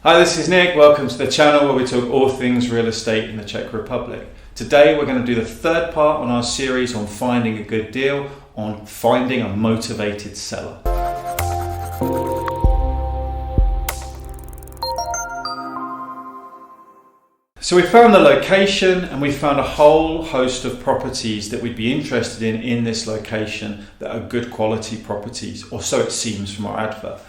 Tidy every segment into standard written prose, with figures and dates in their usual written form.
Hi, this is Nick. Welcome to the channel where we talk all things real estate in the Czech Republic. Today we're going to do the third part on our series on finding a good deal, on finding a motivated seller. So we found the location and we found a whole host of properties that we'd be interested in this location that are good quality properties, or so it seems from our advert.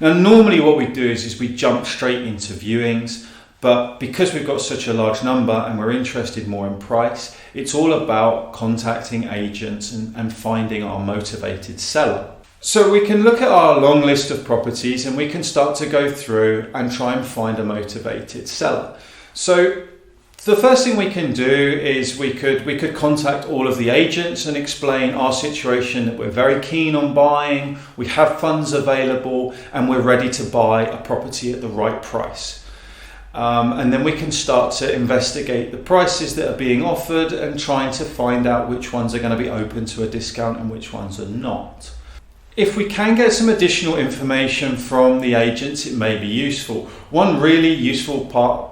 Now normally what we do is we jump straight into viewings, but because we've got such a large number and we're interested more in price, it's all about contacting agents and finding our motivated seller. So we can look at our long list of properties and we can start to go through and try and find a motivated seller. So the first thing we can do is we could contact all of the agents and explain our situation, that we're very keen on buying, we have funds available and we're ready to buy a property at the right price. And then we can start to investigate the prices that are being offered and trying to find out which ones are going to be open to a discount and which ones are not. If we can get some additional information from the agents, it may be useful. One really useful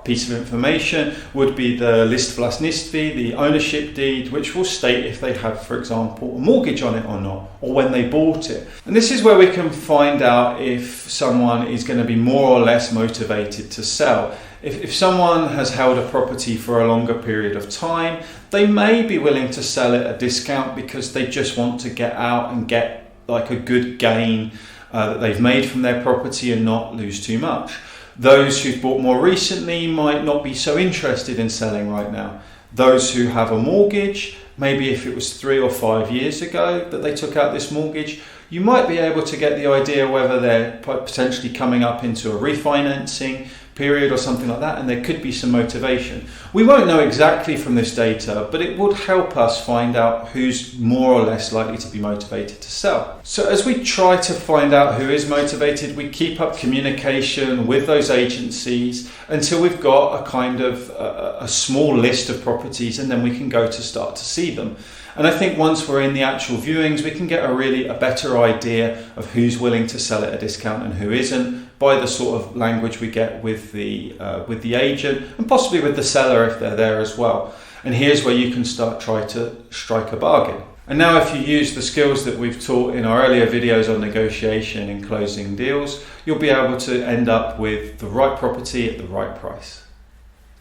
piece of information would be the list vlastnictví, the ownership deed, which will state if they have, for example, a mortgage on it or not, or when they bought it. And this is where we can find out if someone is going to be more or less motivated to sell. If someone has held a property for a longer period of time, they may be willing to sell it at a discount because they just want to get out and get like a good gain that they've made from their property and not lose too much. Those who've bought more recently might not be so interested in selling right now. Those who have a mortgage, maybe if it was 3 or 5 years ago that they took out this mortgage, you might be able to get the idea whether they're potentially coming up into a refinancing period or something like that, and there could be some motivation. We won't know exactly from this data, but it would help us find out who's more or less likely to be motivated to sell. So as we try to find out who is motivated, we keep up communication with those agencies until we've got a kind of a small list of properties, and then we can go to start to see them. And I think once we're in the actual viewings, we can get a better idea of who's willing to sell at a discount and who isn't, by the sort of language we get with the agent and possibly with the seller if they're there as well. And here's where you can try to strike a bargain. And now if you use the skills that we've taught in our earlier videos on negotiation and closing deals, you'll be able to end up with the right property at the right price.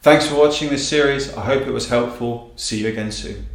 Thanks for watching this series. I hope it was helpful. See you again soon.